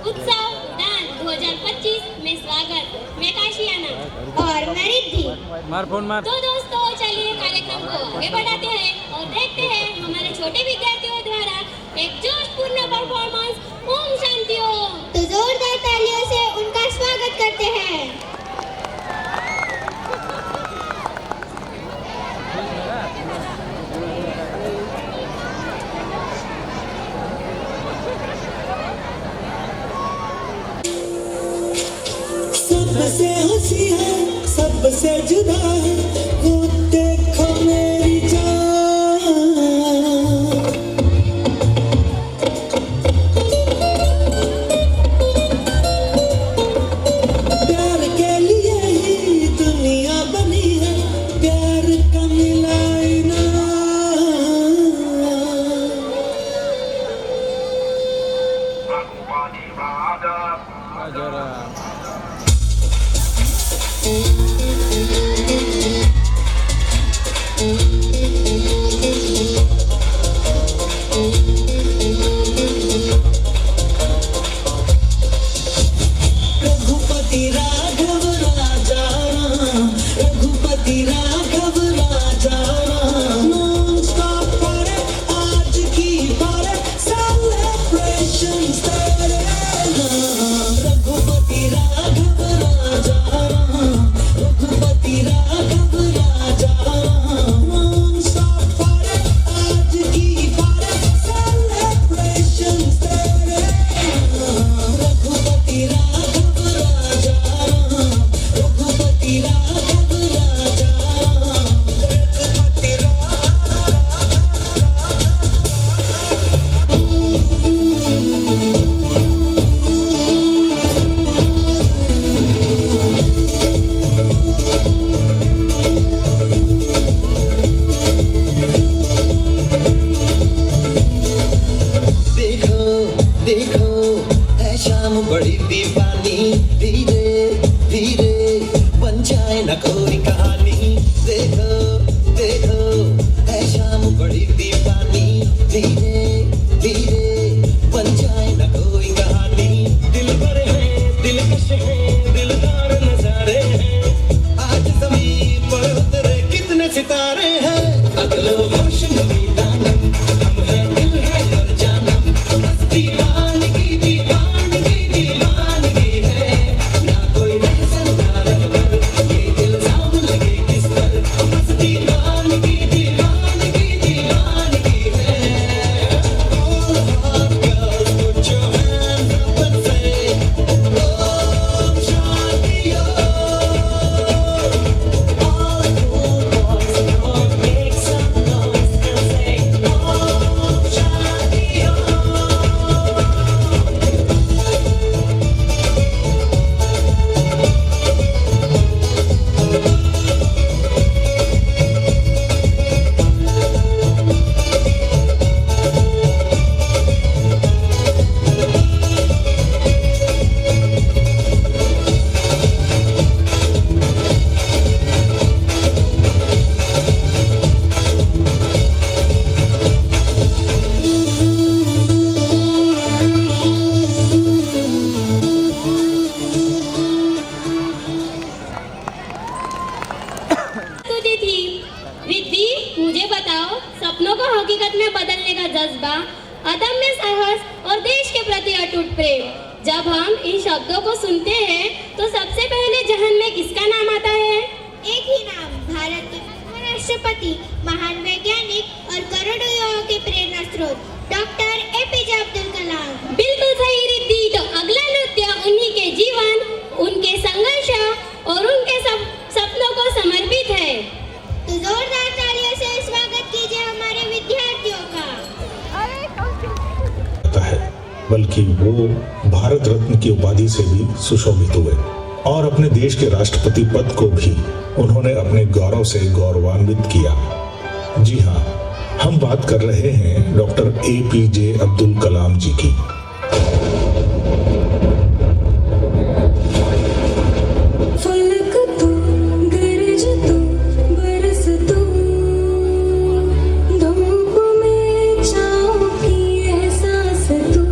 उत्सव उड़ान 2025 में स्वागत। मैं काशियाना और मैं रिद्धि। मार फोन मार। तो दोस्तों चलिए कार्यक्रम को आगे बढ़ाते हैं और देखते हैं हमारे छोटे विद्यार्थियों द्वारा एक जोशपूर्ण परफॉर्मेंस। ओम शांति ओम। तो जोरदार तालियों से उनका स्वागत करते हैं। सबसे हंसी है, सबसे जुदा है, वो देखो मेरी जान। प्यार के लिए ही दुनिया बनी है, प्यार का मिला रघुपति राघव राजा राम, रघुपति राघव राजा राम। नॉन स्टॉप पारे आज की बारे सेलिब्रेशंस तेरे नाम। रघुपति राघव राजा राम, रघुपति राघव राजा राम। नॉन स्टॉप पारे आज की बारे सेलिब्रेशंस तेरे नाम। रघुपति राघव राजा राम, रघुपति राघव राजा राम, रघुपति देखो देखो है शाम बड़ी दीवानी, धीरे धीरे बन जाए न कोई कहानी। देखो देखो है शाम बड़ी दीवानी, धीरे धीरे बन जाए न कोई कहानी। दिल भरे हैं, दिलकश हैं, दिलदार नजारे हैं। आज ज़मीन पर उतरे कितने सितारे हैं। अगलो होश नमी दानम, हम हैं दिल है और जानम। बस दीवानगी दीवानगी दीवानगी है, ना कोई रहसन ना रहबर, ये इल्जाम लगे किस पर। बस दीवानगी दीवानगी दीवानगी है। All hot girls put your hands up and say Om Shanti Om. All cool boys come make some noise and say Om Shanti Om. स्तुति थी। रिद्धि, मुझे बताओ, सपनों को हकीकत में बदलने का जज्बा, अदम्य साहस और देश के प्रति अटूट प्रेम, जब हम इन शब्दों को सुनते हैं तो सबसे पहले जहन में किसका नाम आता है? एक ही नाम, भारत के महान राष्ट्रपति, महान वैज्ञानिक और करोड़ों युवाओं के प्रेरणा स्रोत डॉक्टर एपीजे अब्दुल कलाम। बिल्कुल सही रिद्धि। तो अगला नृत्य उन्हीं के जीवन, उनके संघर्ष और उनके सपनों को समर्पित है। तो जोरदार तालियों से स्वागत कीजिए हमारे विद्यार्थियों का। है, बल्कि वो भारत रत्न की उपाधि से भी सुशोभित हुए और अपने देश के राष्ट्रपति पद को भी उन्होंने अपने गौरव से गौरवान्वित किया। जी हाँ, हम बात कर रहे हैं डॉक्टर एपीजे अब्दुल कलाम जी की। फलक तू, गरज तू, बरस तू, धूप में छाँव की एहसास तू।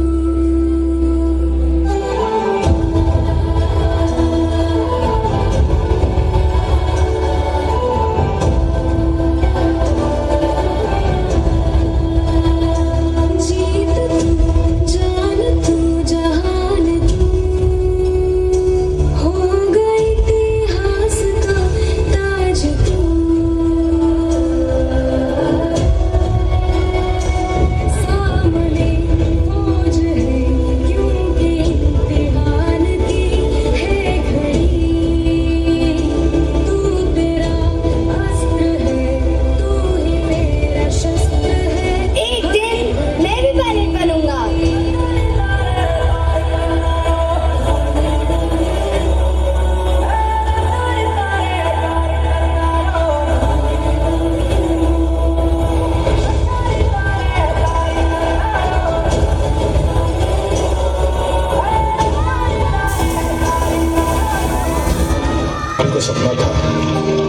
सपना था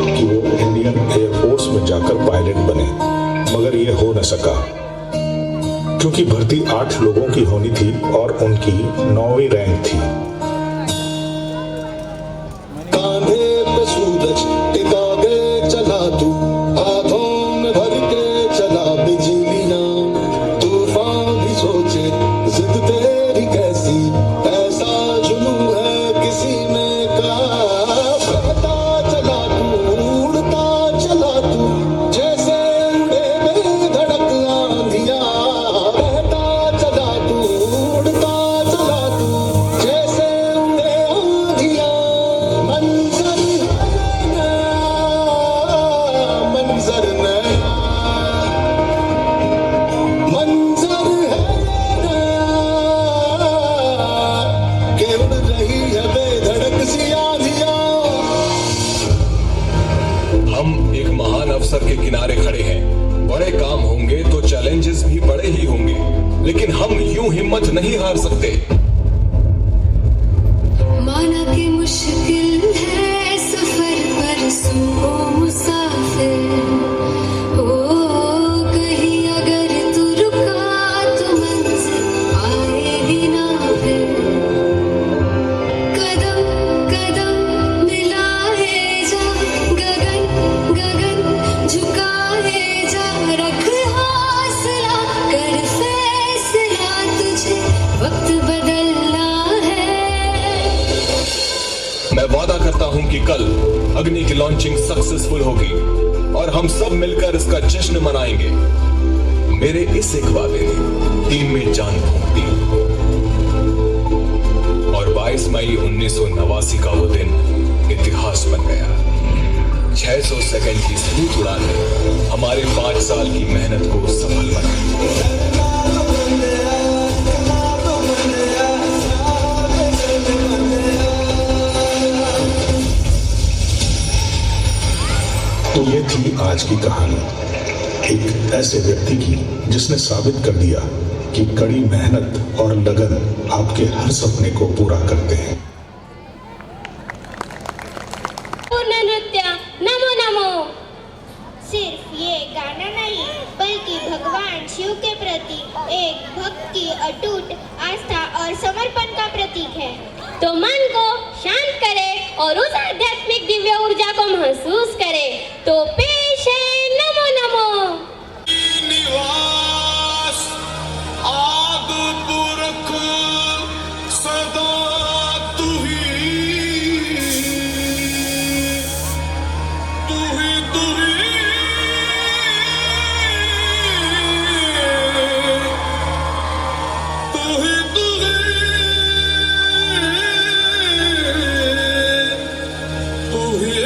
कि वो इंडियन एयरफोर्स में जाकर पायलट बने, मगर ये हो न सका क्योंकि भर्ती 8 लोगों की होनी थी और उनकी 9वीं रैंक थी। कांधे पे सूरज टिका के चला तू, हाथों में भर के चला बिजलियां, तूफान भी सोचे जिद तेरी कैसी, ऐसा जुनून है किसी में का। बहता चला तू, उड़ता चला तू, जैसे उड़े बेधड़क आंधियां। बहता चला तू, उड़ता चला तू, जैसे उड़े आंधियां। मंजर नया, मंजर नया, मंजर है नया, के उड़ रही है बेधड़क सी आंधियां। हम एक महान अवसर के किनारे खड़े हैं। बड़े काम होंगे तो चैलेंजेस भी बड़े ही होंगे, लेकिन हम यूं हिम्मत नहीं हार सकते। माना कि मुश्किल है सफर पर सुनो मुसाफिर, ओ कहीं अगर तू रुका तो मंजिल आएगी ना फिर। कदम कदम मिलाए जा, गगन गगन झुकाए जा, रख हौसला कर फैसला, तुझे वक्त बदलना है। मैं वादा करता हूं कि कल अग्नि की लॉन्चिंग सक्सेसफुल होगी और हम सब मिलकर इसका जश्न मनाएंगे। मेरे इस एक वादे ने टीम में जान फूंक दी और 22 मई 1989 का वो दिन इतिहास बन गया। 600 सेकंड की स्मूथ उड़ान ने हमारे 5 साल की मेहनत को सफल बनाया। तो ये थी आज की कहानी, एक ऐसे व्यक्ति की जिसने साबित कर दिया कि कड़ी मेहनत और लगन आपके हर सपने को पूरा करते हैं। पूर्ण नृत्य नमो नमो। सिर्फ ये गाना नहीं बल्कि भगवान शिव के प्रति एक भक्त की अटूट आस्था और समर्पण का प्रतीक है। तो मन को शांत करे और उस आध्यात्मिक दिव्य ऊर्जा को महसूस करे। तो पेश है नमो नमो। निवास आदि पुरख सदा तू ही तू ही तू ही तू ही तू ही तू ही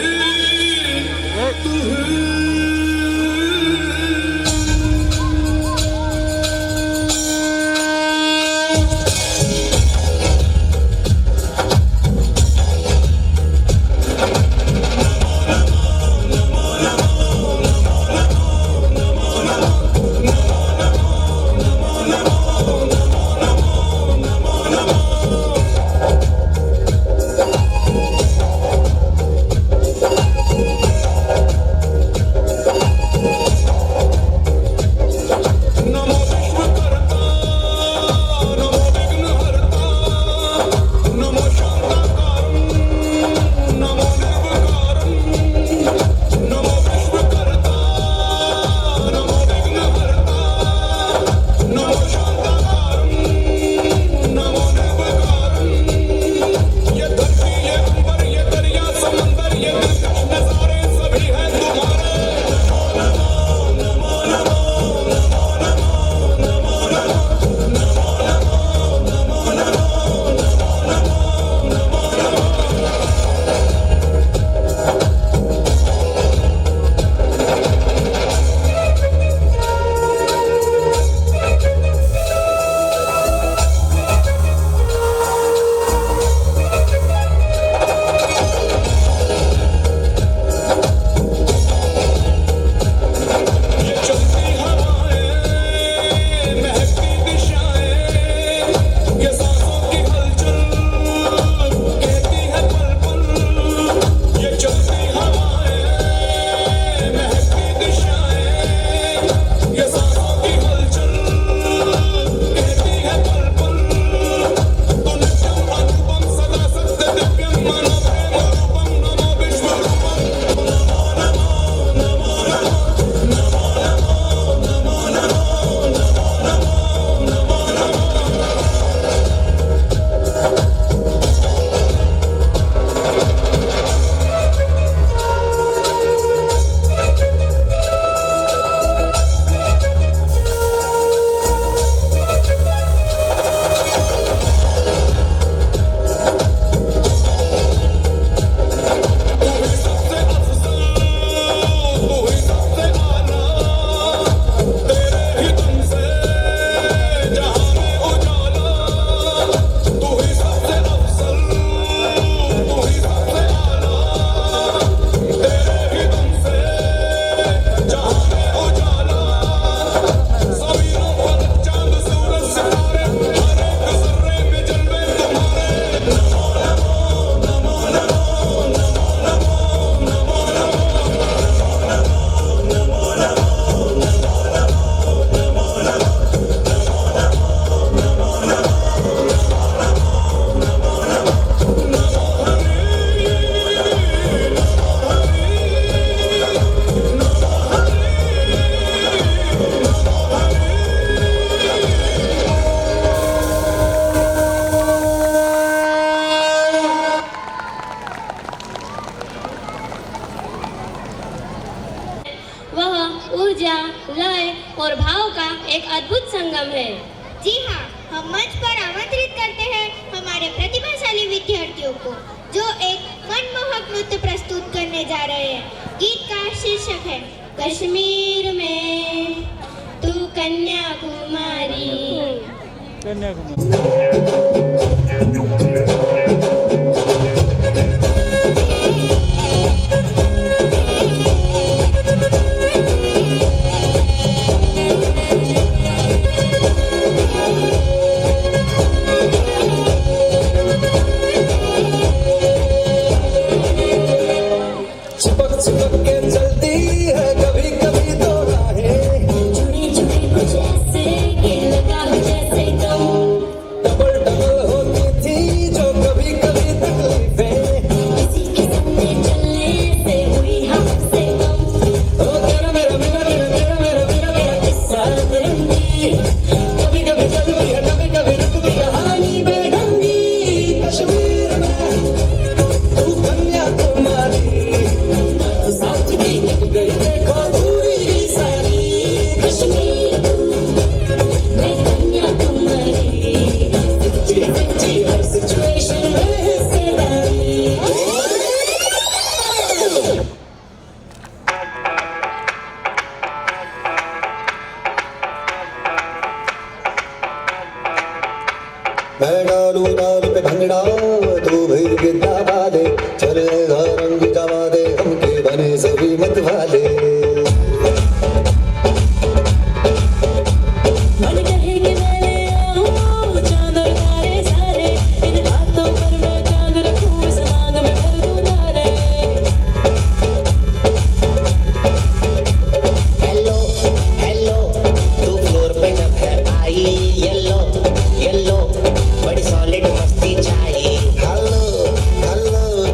है। जी हाँ, हम मंच पर आमंत्रित करते हैं हमारे प्रतिभाशाली विद्यार्थियों को जो एक मनमोहक नृत्य प्रस्तुत करने जा रहे हैं। गीत का शीर्षक है कश्मीर में तू कन्याकुमारी। चिपक चिपक के चलती है कभी कभी तो राहें, जुड़े जुड़े कुछ ऐसे कि लगा हो जैसे तुम डबल डबल होती थी जो कभी कभी तकलीफें। किसी के सामने चलने से हुई हमसे कम। ओ तेरा मेरा मेरा मेरा तेरा मेरा मेरा मेरा किस्सा तिरंगी, कभी कभी चलती है कभी कभी रुकती कहानी बेढंगी। कश्मीर में तू कन्याकुमारी, साथ की निक गई देखो पूरी सारी। कश्मीर मैं कन्याकुमारी, जी हर सिचुएशन में हिस्सेदारी। मैं डालू डाल पे भंगड़ा, तू भी गिद्दा बादे, चलेगा रंग जमा दे हमके बने सभी मत वाले। मन कहेंगे मेरे आओ चांद और तारे सारे, इन हाथों पर मैं चांद रखूं इस मांग में भर दूं नारे। हेलो हेलो तू फ्लोर पे जब है आई, येलो येलो बड़ी सॉलिड मस्ती चाहिए। हेलो हेलो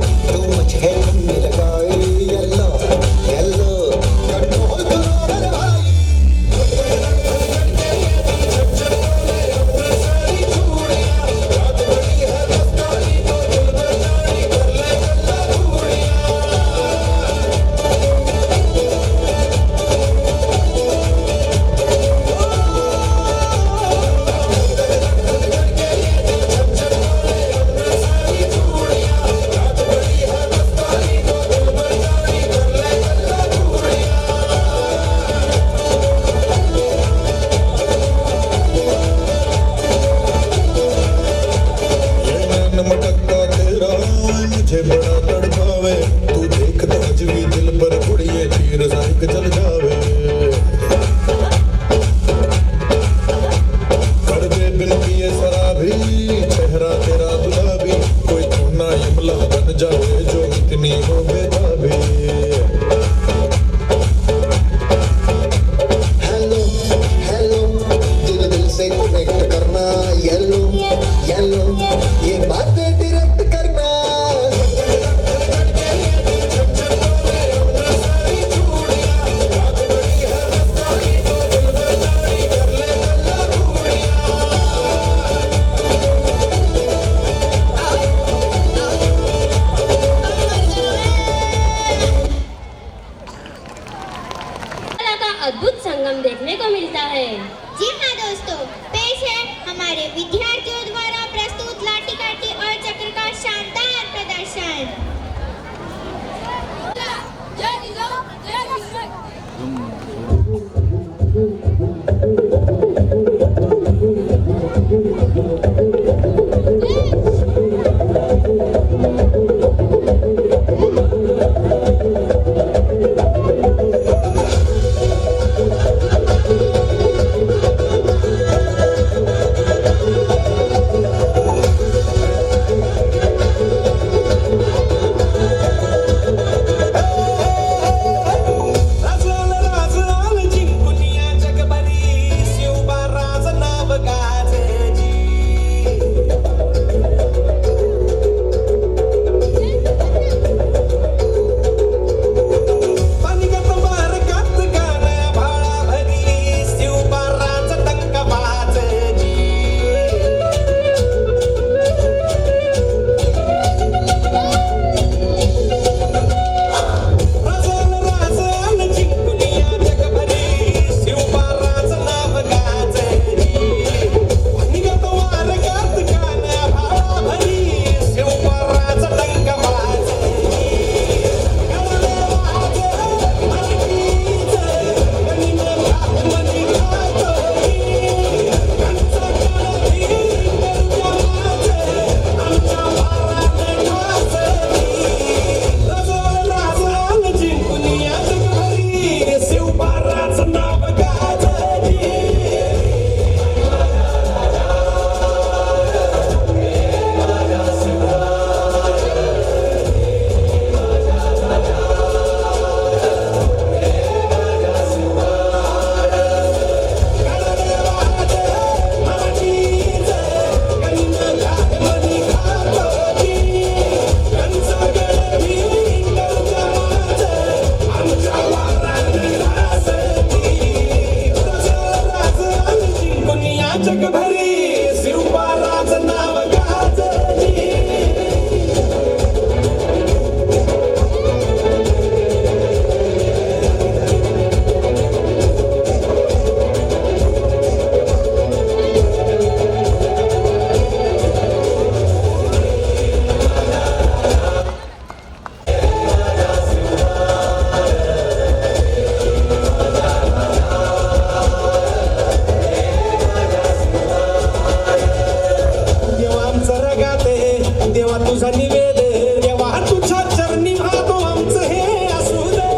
देवा तुझा निवेद देवा तुझ्या चरणी भातो आमचं हे असू दे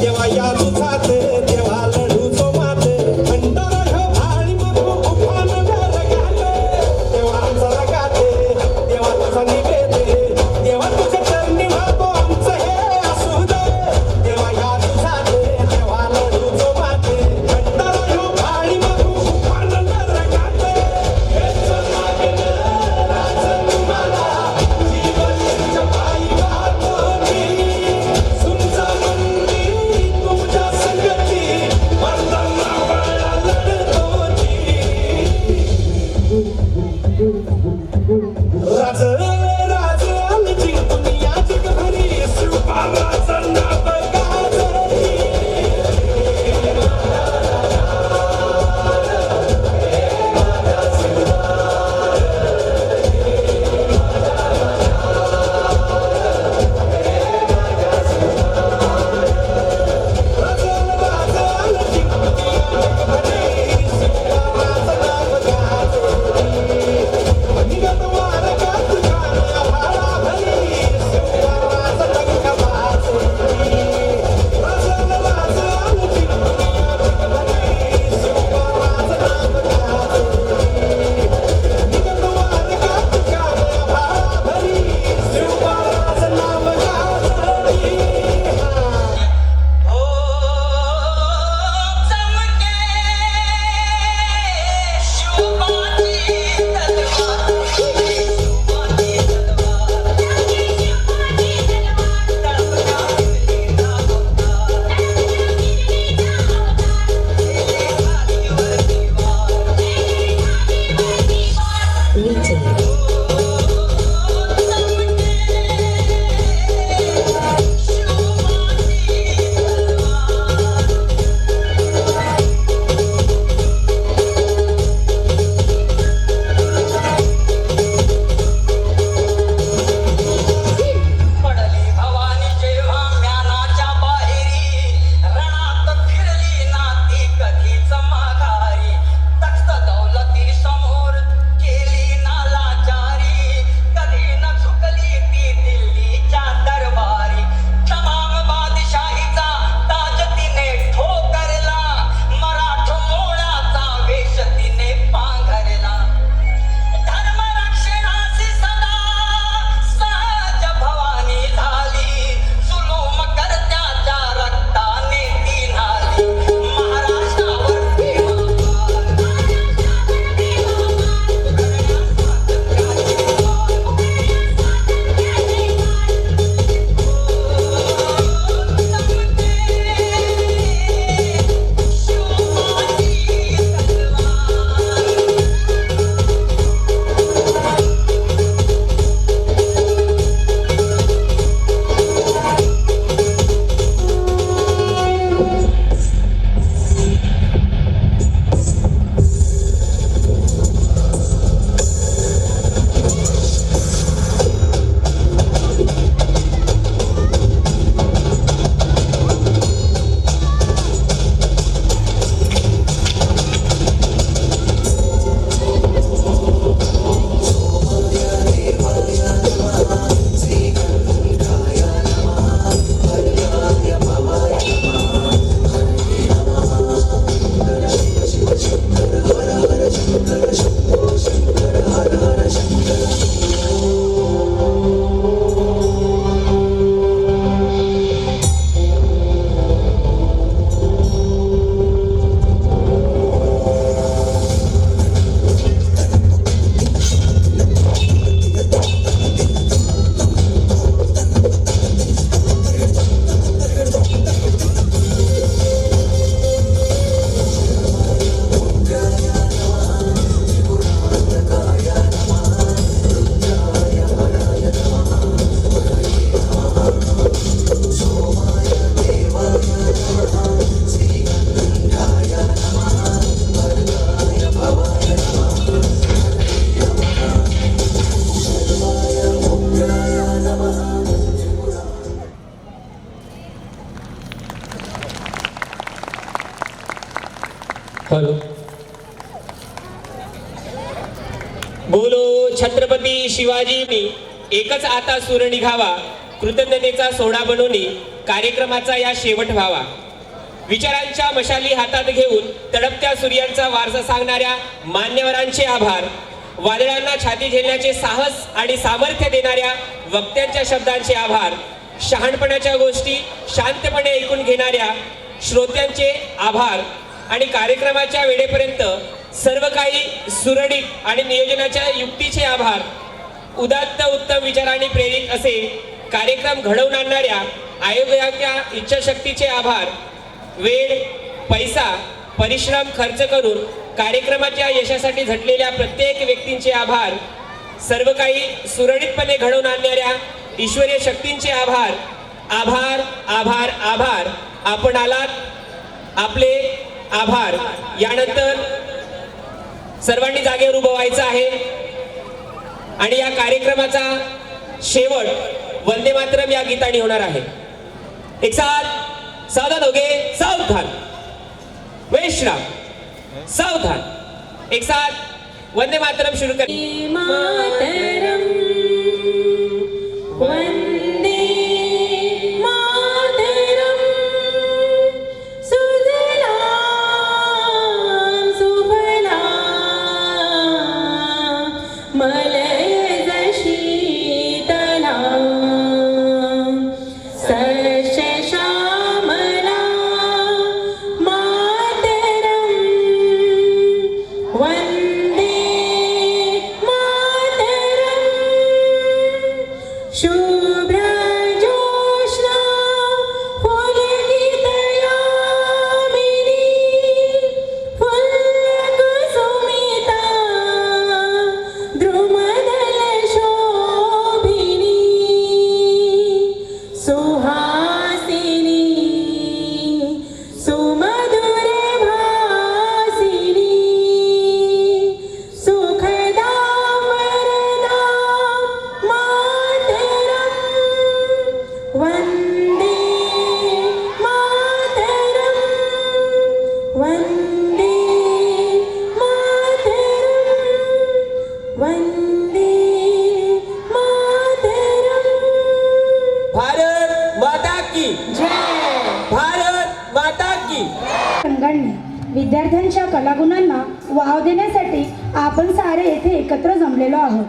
देवा या तुझात देवा लढू तो मात भंडारा ह्यो भाळी मधू उफान रगात देवा आमचा रगात देवा तुझा निवेद देवा तुझ्या चरणी भातो आमचं हे असू दे देवा या तुझात देवा लढू तो मात भंडारा ह्यो भाळी मधू उफान रगात हेलो बोलो छत्रपति शिवाजी की एकच आता सूर निघावा, कृतज्ञतेचा सोहळा बनवणी कार्यक्रमाचा या शेवट व्हावा. विचारांच्या मशाली हातात घेऊन तडपत्या सूर्यांचा वारसा सांगणाऱ्या मान्यवरांचे आभार. वादळांना छाती झेलण्याचे साहस आणि सामर्थ्य देणाऱ्या वक्त्यांच्या शब्दांचे आभार. शहाणपणाच्या गोष्टी शांतपणे ऐकून घेणाऱ्या श्रोत्यांचे आभार. आणि कार्यक्रमाच्या वेळेपर्यंत सर्व काही सुरळीत आणि नियोजनाच्या युक्तीचे आभार. उदात्त उत्तम विचारांनी प्रेरित असे कार्यक्रम घडवून आणणाऱ्या आयोगाच्या इच्छाशक्तीचे आभार. वेळ, पैसा, परिश्रम खर्च करून कार्यक्रमाच्या यशासाठी झटलेल्या प्रत्येक व्यक्तींचे आभार. सर्व काही सुरळीतपणे घडवून आणणाऱ्या ईश्वरीय शक्तींचे आभार. आभार, आभार, आभार. आपण आलात, आपले आभार. यानंतर सर्वांनी जागेवर उभं व्हायचं आहे आणि या कार्यक्रमाचा शेवट वंदे मातरम या गीताने होणार आहे. एक साथ सावधान हो गए, सावधान, विश्राम, सावधान. एक साथ वंदे मातरम शुरू कर. मातरम वंदे मातरम सुजलाम सुफलाम मलयज शीतलाम सस्य श्यामला मातरम वंदे मातरम शुभ्र जोत्स्ना पुलकितयामिनी फुल्लकुसुमिता द्रुमदलशोभिनी सुहासिनी सुमधुर भासिनी सुखदा वरदा मातरम वंदे मातरम वंदे मातरम वंदे मातरम. भारत माता की जय. भारत माता की. संघाने विद्यार्थ्यांच्या कलागुणांना वाव देण्यासाठी आपण सारे येथे एकत्र जमलेलो आहोत.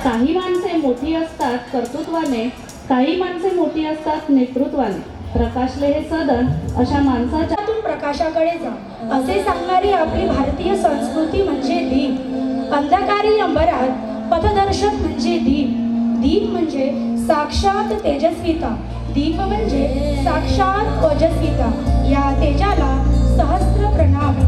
काही माणसे मोठी असतात कर्तृत्वाने, काही माणसे मोठी असतात नेतृत्वाने. प्रकाशले हे सदन अशा माणसाच्या त्यातून प्रकाशाकडे जा असे सांगणारी आपली भारतीय संस्कृती म्हणजे दीप. अंधकारी अंबरात पथदर्शक म्हणजे दीप. दीप म्हणजे साक्षात तेजस्विता. दीप म्हणजे साक्षात ओजस्विता. या तेजाला सहस्त्र प्रणाम.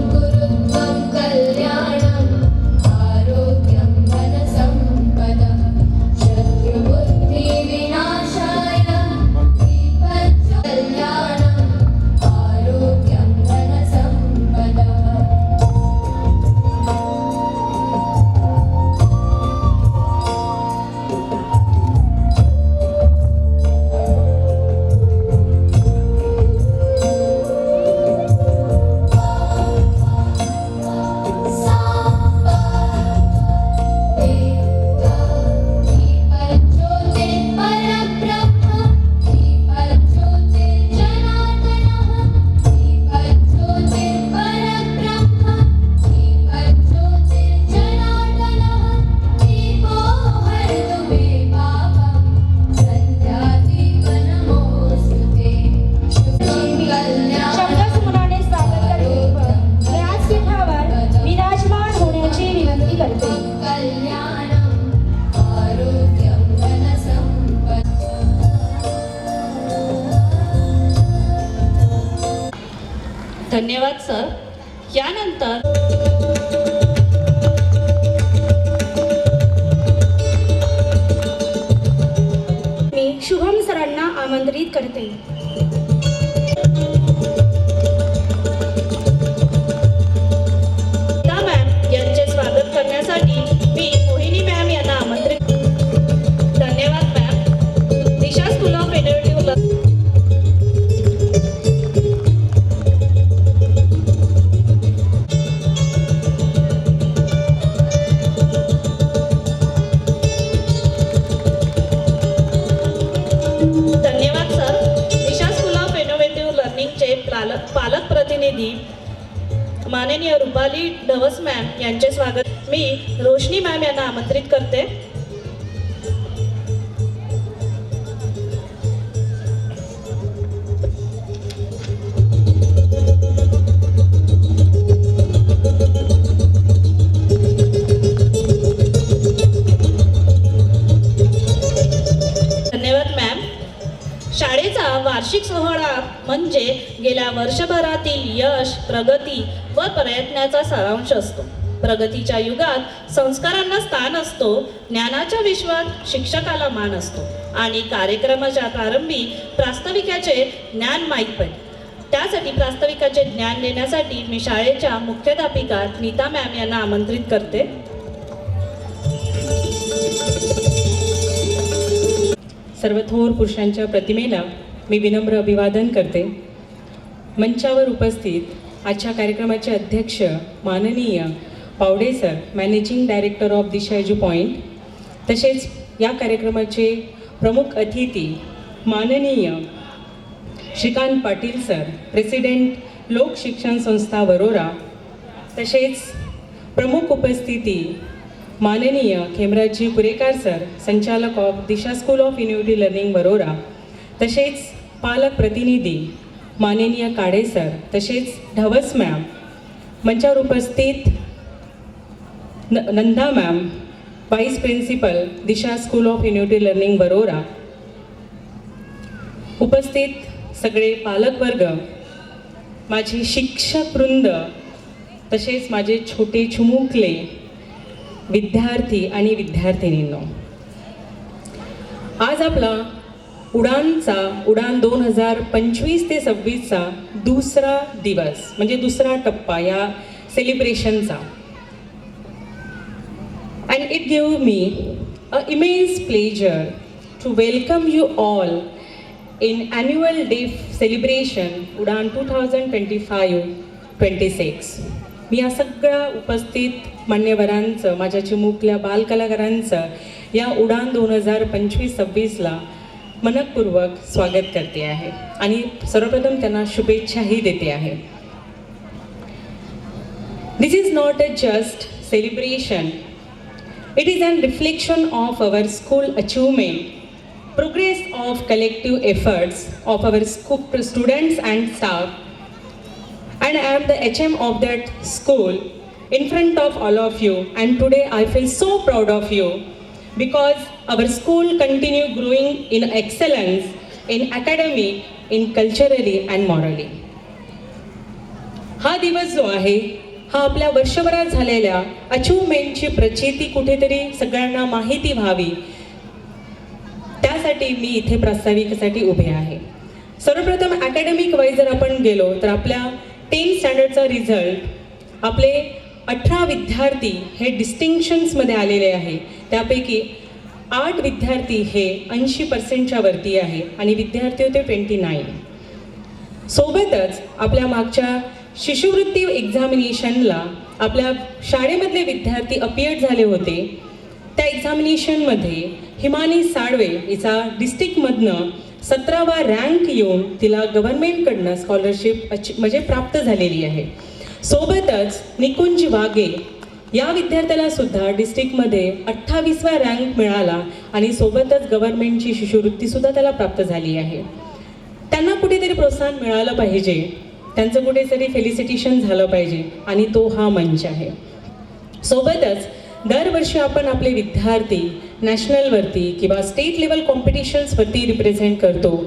गुरुत्वं कल्याणं आरोग्यं धनसम्पदं शत्रुबुद्धिविनाशाय दीपज्योतिः कल्याणं आरोग्यं धनसम्पदं. शब्दसुमनाने स्वागत करते व व्यासपीठावर विराजमान होण्याची विनंती करते. कल्याणं आरोग्यं धनसम्पदं. धन्यवाद सर. यानंतर मी शुभम सरांना आमंत्रित करते. पालक प्रतिनिधी माननीय रुपाली ढवस मॅम यांचे स्वागत. मी रोशनी मॅम यांना आमंत्रित करते. धन्यवाद मॅम. शाळेचा वार्षिक सोहळा म्हणजे गेल्या वर्षभरातील यश, प्रगती व प्रयत्नाचा सारांश असतो. प्रगतीच्या युगात संस्कारांना स्थान असतो, ज्ञानाच्या विश्वात शिक्षकाला मान असतो आणि कार्यक्रमाच्या प्रारंभी प्रास्ताविकाचे ज्ञान माहीत पडते. त्यासाठी प्रास्ताविकाचे ज्ञान देण्यासाठी मी शाळेच्या मुख्याध्यापिका नीता मॅम यांना आमंत्रित करते. सर्व थोर पुरुषांच्या प्रतिमेला मी विनम्र अभिवादन करते. मंचावर उपस्थित आजच्या कार्यक्रमाचे अध्यक्ष माननीय Pawde sir, managing director of Disha edu point, तसेच या कार्यक्रमाचे प्रमुख अतिथी माननीय श्रीकांत पाटील सर, प्रेसिडेंट लोक शिक्षण संस्था वरोरा, तसेच प्रमुख उपस्थिती माननीय खेमराजी पुरेकार सर, संचालक of Disha school of innovative learning Warora, तसेच पालक प्रतिनिधी माननीय काडे सर, तसेच ढवस मॅम, मंचावर उपस्थित Nanda ma'am, vice principal Disha school of innovative learning Varora, उपस्थित सगळे पालकवर्ग, माझे शिक्षकवृंद, तसेच माझे छोटे चिमुकले विद्यार्थी आणि विद्यार्थिनींनो, आज आपला उडान 2025 ते 26चा दुसरा दिवस म्हणजे दुसरा टप्पा या सेलिब्रेशनचा. And it gave me an immense pleasure to welcome you all in annual day celebration उडान 2025-26. मी या सगळ्या उपस्थित मान्यवरांचं, माझ्या चिमुकल्या बालकलाकारांचं या उडान 2025-26ला मनपूर्वक स्वागत करते आहे आणि सर्वप्रथम त्यांना शुभेच्छाही देते आहे. This is not a just celebration. It is a reflection of our school achievement, progress of collective efforts of our school students and staff. And I am the HM of that school in front of all of you. And today I feel so proud of you because our school continue growing in excellence, in academic, in culturally and morally. हा दिवस जो आहे हा आपल्या वर्षभरात झालेल्या अचिव्हमेंटची प्रचिती कुठेतरी सगळ्यांना माहिती व्हावी, त्यासाठी मी इथे प्रास्ताविकेसाठी उभे आहे. सर्वप्रथम अकॅडमिक वाईज जर आपण गेलो तर आपल्या 10th स्टँडर्डचा रिझल्ट आपले 18 विद्यार्थी हे डिस्टिंक्शन्समध्ये आलेले आहे. त्यापैकी 8 विद्यार्थी हे 80% वरती आहे आणि विद्यार्थी होते 29. सोबतच आपल्या मागच्या शिष्यवृत्ती एक्झामिनेशनला आपल्या शाळेमधले विद्यार्थी अपियर झाले होते. त्या एक्झामिनेशनमध्ये हिमानी साळवे हिचा डिस्ट्रिक्टमधनं 17वा रँक येऊन तिला गव्हर्नमेंटकडनं स्कॉलरशिप म्हणजे प्राप्त झालेली आहे. सोबतच निकुंज वागे या विद्यार्थ्याला सुद्धा डिस्ट्रिक्टमध्ये 28वा रँक मिळाला आणि सोबतच गव्हर्नमेंटची शिष्यवृत्तीसुद्धा त्याला प्राप्त झाली आहे. त्यांना कुठेतरी प्रोत्साहन मिळालं पाहिजे, त्यांचं कुठेतरी फेलिसिटेशन झालं पाहिजे आणि तो हा मंच आहे. सोबतच दरवर्षी आपण आपले विद्यार्थी नॅशनलवरती किंवा स्टेट लेवल कॉम्पिटिशन्सवरती रिप्रेझेंट करतो.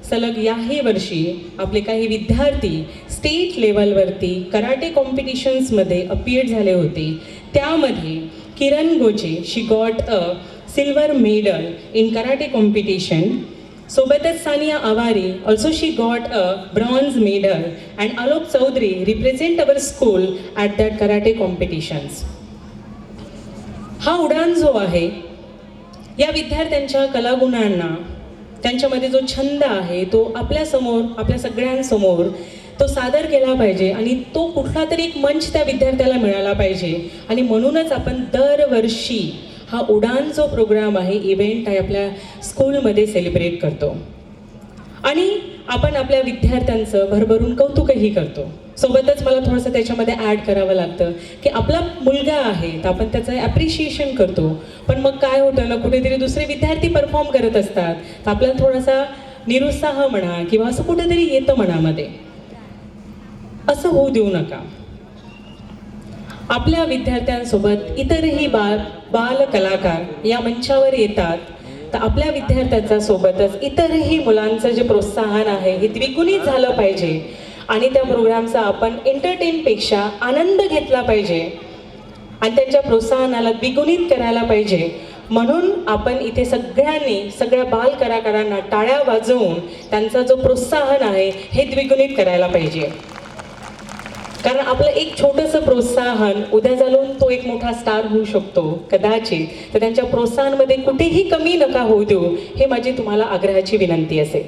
सलग याही वर्षी आपले काही विद्यार्थी स्टेट लेवलवरती कराटे कॉम्पिटिशन्समध्ये अपियर झाले होते. त्यामध्ये Kiran Goche, she got a silver medal in karate competition. सोबतच सानिया आवारी, also she got a bronze medal, and Alok Chaudhary represent our school at that karate competitions. हा उडान जो आहे या विद्यार्थ्यांच्या कलागुणांना, त्यांच्यामध्ये जो छंद आहे तो आपल्यासमोर, आपल्या सगळ्यांसमोर तो सादर केला पाहिजे आणि तो कुठला तरी एक मंच त्या विद्यार्थ्याला मिळाला पाहिजे. आणि म्हणूनच आपण दरवर्षी हा उडान जो प्रोग्राम आहे, इव्हेंट आहे, आपल्या स्कूलमध्ये सेलिब्रेट करतो. आणि आपण आपल्या विद्यार्थ्यांचं भरभरून कौतुकही करतो. सोबतच मला थोडंसं त्याच्यामध्ये ॲड करावं लागतं की आपला मुलगा आहे तर आपण त्याचं ॲप्रिशिएशन करतो, पण मग काय होतं ना, कुठेतरी दुसरे विद्यार्थी परफॉर्म करत असतात तर आपल्याला थोडासा निरुत्साह म्हणा किंवा असं कुठेतरी येतं मनामध्ये. असं होऊ देऊ नका. आपल्या विद्यार्थ्यांसोबत इतरही बाल कलाकार या मंचावर येतात तर आपल्या विद्यार्थ्यांच्या सोबतच इतरही मुलांचं जे प्रोत्साहन आहे हे द्विगुणित झालं पाहिजे आणि त्या प्रोग्रामचा आपण एंटरटेनपेक्षा आनंद घेतला पाहिजे आणि त्यांच्या प्रोत्साहनाला द्विगुणित करायला पाहिजे. म्हणून आपण इथे सगळ्यांनी सगळ्या बाल कलाकारांना टाळ्या वाजवून त्यांचा जो प्रोत्साहन आहे हे द्विगुणित करायला पाहिजे. कारण आपलं एक छोटंसं प्रोत्साहन उद्या चालून तो एक मोठा स्टार होऊ शकतो कदाचित. तर त्यांच्या प्रोत्साहनामध्ये कुठेही कमी नका होऊ देऊ, हे माझी तुम्हाला आग्रहाची विनंती असेल.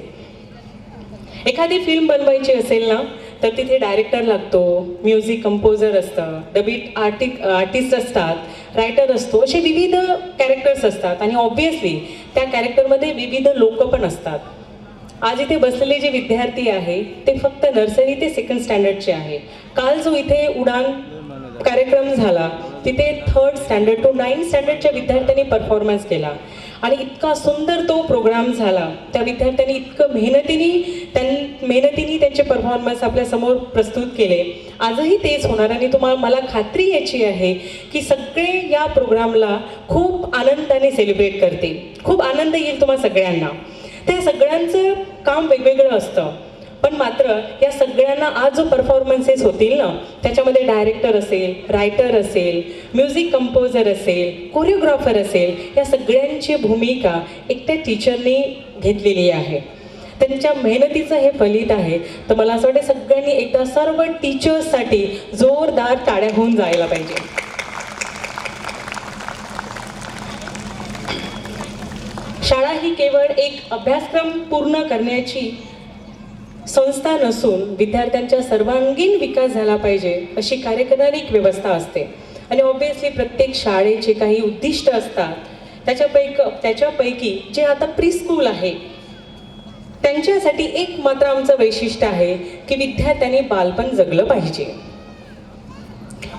एखादी फिल्म बनवायची असेल ना तर तिथे डायरेक्टर लागतो, म्युझिक कंपोजर असतं, डबीट आर्टिस्ट असतात, रायटर असतो, असे विविध कॅरेक्टर्स असतात आणि ऑब्व्हियसली त्या कॅरेक्टरमध्ये विविध लोक पण असतात. आज इथे बसलेले जे विद्यार्थी आहे ते फक्त नर्सरी ते 2nd स्टँडर्डचे आहे. काल जो इथे उडान कार्यक्रम झाला तिथे 3rd स्टँडर्ड टू 9th स्टँडर्डच्या विद्यार्थ्यांनी परफॉर्मन्स केला आणि इतका सुंदर तो प्रोग्राम झाला. त्या विद्यार्थ्यांनी इतकं मेहनतीने त्यांचे परफॉर्मन्स आपल्यासमोर प्रस्तुत केले. आजही तेच होणार आणि मला खात्री याची आहे की सगळे या प्रोग्रामला खूप आनंदाने सेलिब्रेट करतील. खूप आनंद येईल तुम्हा सगळ्यांना. त्या सगळ्यांचं काम वेगवेगळं असतं, पण मात्र या सगळ्यांना आज जो परफॉर्मन्सेस होतील ना त्याच्यामध्ये डायरेक्टर असेल, रायटर असेल, म्युझिक कंपोजर असेल, कोरिओग्राफर असेल, या सगळ्यांची भूमिका एकट्या टीचरनी घेतलेली आहे. त्यांच्या मेहनतीचं हे फलित आहे. तर मला असं वाटतं सगळ्यांनी एकदा सर्व टीचर्ससाठी जोरदार टाळ्या होऊन जायला पाहिजे. शाळा ही केवळ एक अभ्यासक्रम पूर्ण करण्याची संस्था नसून विद्यार्थ्यांच्या सर्वांगीण विकास झाला पाहिजे अशी कार्यप्रणाली एक व्यवस्था असते. आणि ऑब्व्हियसली प्रत्येक शाळेचे काही उद्दिष्ट असतात. त्याच्यापैकी जे आता प्री-स्कूल आहे त्यांच्यासाठी एक मात्र आमचं वैशिष्ट्य आहे की विद्यार्थ्यांनी बालपण जगलं पाहिजे.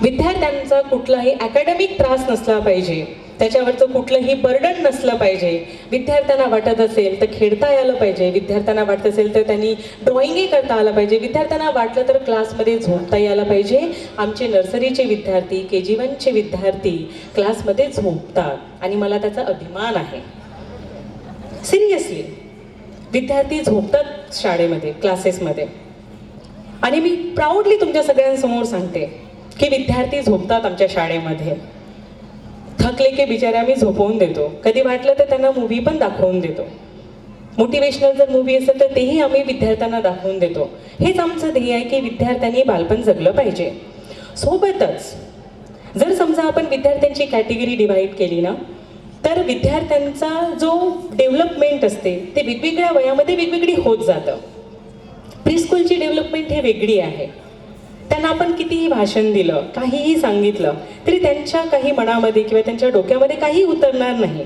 विद्यार्थ्यांचा कुठलाही अकॅडमिक त्रास नसला पाहिजे, त्याच्यावरचं कुठलंही बर्डन नसलं पाहिजे. विद्यार्थ्यांना वाटत असेल तर खेळता आलं पाहिजे, विद्यार्थ्यांना वाटत असेल तर त्यांनी ड्रॉइंगही करता आलं पाहिजे, विद्यार्थ्यांना वाटलं तर क्लासमध्ये झोपताही आलं पाहिजे. आमचे नर्सरीचे विद्यार्थी, KG 1चे विद्यार्थी क्लासमध्ये झोपतात आणि मला त्याचा अभिमान आहे. सिरियसली विद्यार्थी झोपतात शाळेमध्ये, क्लासेसमध्ये. आणि मी प्राऊडली तुमच्या सगळ्यांसमोर सांगते की विद्यार्थी झोपतात आमच्या शाळेमध्ये. थकले की बिचारे आम्ही झोपवून देतो, कधी वाटलं तर त्यांना मूवी पण दाखवून देतो. मोटिवेशनल जर मूवी असेल तर तेही आम्ही विद्यार्थ्यांना दाखवून देतो. हेच आमचं ध्येय आहे की विद्यार्थ्यांनी बालपण जगलं पाहिजे. सोबतच जर समजा आपण विद्यार्थ्यांची कॅटेगरी डिवाईड केली ना तर विद्यार्थ्यांचा जो डेव्हलपमेंट असते ते वेगवेगळ्या वयामध्ये वेगवेगळी होत जातं. प्री-स्कूलची डेव्हलपमेंट हे वेगळी आहे. त्यांना आपण कितीही भाषण दिलं, काहीही सांगितलं तरी त्यांच्या काही मनामध्ये किंवा त्यांच्या डोक्यामध्ये काही उतरणार नाही.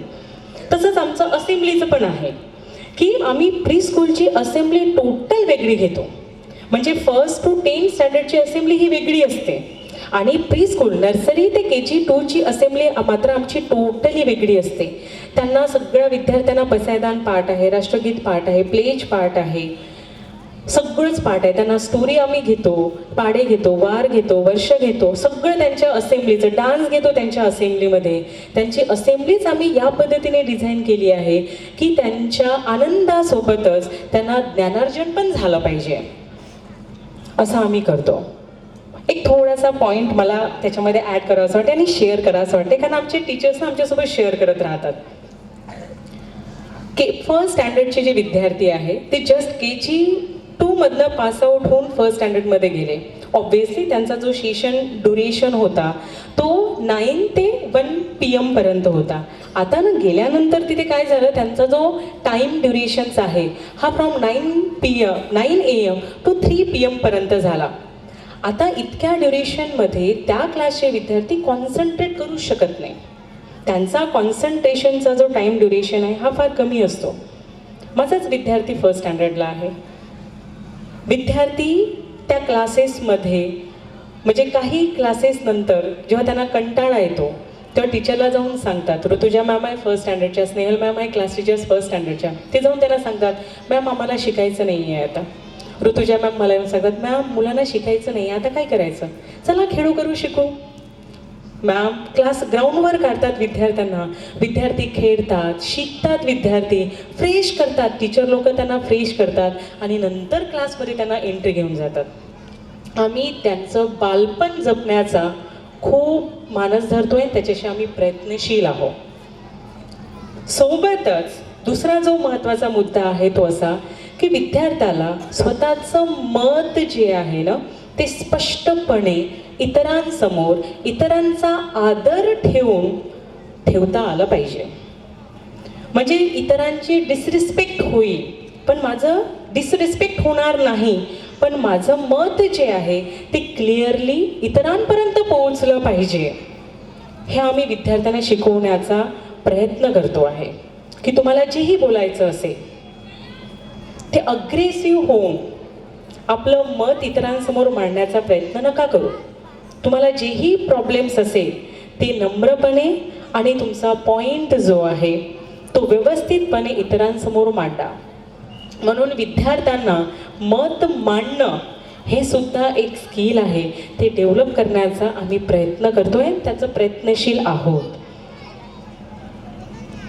तसंच आमचं असेंब्लीचं पण आहे की आम्ही प्री-स्कूलची असेंब्ली टोटल वेगळी घेतो. म्हणजे 1st to 10th स्टँडर्डची असेंब्ली ही वेगळी असते आणि प्री-स्कूल नर्सरी ते KG 2ची असेंब्ली मात्र आमची टोटली वेगळी असते. त्यांना सगळ्या विद्यार्थ्यांना पसायदान पाठ आहे, राष्ट्रगीत पाठ आहे, प्लेज पाठ आहे, सगळंच पाठ आहे. त्यांना स्टोरी आम्ही घेतो, पाढे घेतो, वार घेतो, वर्ष घेतो, सगळं त्यांच्या असेंब्लीचं. डान्स घेतो त्यांच्या असेंब्लीमध्ये. त्यांची असेंब्लीच आम्ही या पद्धतीने डिझाईन केली आहे की त्यांच्या आनंदासोबतच त्यांना ज्ञानार्जन पण झालं पाहिजे, असं आम्ही करतो. एक थोडासा पॉईंट मला त्याच्यामध्ये ॲड करावंसं वाटते आणि शेअर करावंसं वाटते कारण आमचे टीचर्स आमच्यासोबत शेअर करत राहतात. 1st स्टँडर्डचे जे विद्यार्थी आहे ते जस्ट KG 2मधनं पासआउट होऊन 1st स्टँडर्डमध्ये गेले. ऑब्व्हियसली त्यांचा जो सेशन ड्युरेशन होता तो 9 ते 1 PM पर्यंत होता. आता ना गेल्यानंतर तिथे काय झालं, त्यांचा जो टाईम ड्युरेशन्स आहे हा फ्रॉम 9 AM टू 3 PM पर्यंत झाला. आता इतक्या ड्युरेशनमध्ये त्या क्लासचे विद्यार्थी कॉन्सन्ट्रेट करू शकत नाही. त्यांचा कॉन्सन्ट्रेशनचा जो टाईम ड्युरेशन आहे हा फार कमी असतो. माझाच विद्यार्थी 1st स्टँडर्डला आहे. विद्यार्थी त्या क्लासेसमध्ये म्हणजे काही क्लासेस नंतर जेव्हा त्यांना कंटाळा येतो तेव्हा टीचरला जाऊन सांगतात, ऋतुजा मॅम आहे फर्स्ट स्टँडर्डच्या, स्नेहल मॅम आहे क्लास टीचर्स फर्स्ट स्टँडर्डच्या, ते जाऊन त्यांना सांगतात मॅम आम्हाला शिकायचं नाही आहे आता. ऋतुजा मॅम मला येऊन सांगतात मॅम मुलांना शिकायचं नाही आता काय करायचं, चला खेळू करू शिकू. मॅम क्लास ग्राउंडवर काढतात विद्यार्थ्यांना, विद्यार्थी खेळतात, शिकतात, विद्यार्थी फ्रेश करतात, टीचर लोक त्यांना फ्रेश करतात आणि नंतर क्लासमध्ये त्यांना एंट्री घेऊन जातात. आम्ही त्यांचं बालपण जपण्याचा खूप मानस धरतोय, त्याच्याशी आम्ही प्रयत्नशील आहोत. सोबतच दुसरा जो महत्त्वाचा मुद्दा आहे तो असा की विद्यार्थ्याला स्वतःचं मत जे आहे ना ते स्पष्टपणे इतरांसमोर इतरांचा आदर ठेवून ठेवता आलं पाहिजे. म्हणजे इतरांची डिसरिस्पेक्ट होईल पण माझं डिसरिस्पेक्ट होणार नाही, पण माझं मत जे आहे ते क्लिअरली इतरांपर्यंत पोहोचलं पाहिजे. हे आम्ही विद्यार्थ्यांना शिकवण्याचा प्रयत्न करतो आहे की तुम्हाला जेही बोलायचं असेल ते अग्रेसिव्ह होऊन आपलं मत इतरांसमोर मांडण्याचा प्रयत्न नका करू. तुम्हाला जेही प्रॉब्लेम्स असेल ते नम्रपणे आणि तुमचा पॉईंट जो आहे तो व्यवस्थितपणे इतरांसमोर मांडा. म्हणून विद्यार्थ्यांना मत मांडणं हे सुद्धा एक स्किल आहे, ते डेव्हलप करण्याचा आम्ही प्रयत्न करतोय, त्याचं प्रयत्नशील आहोत.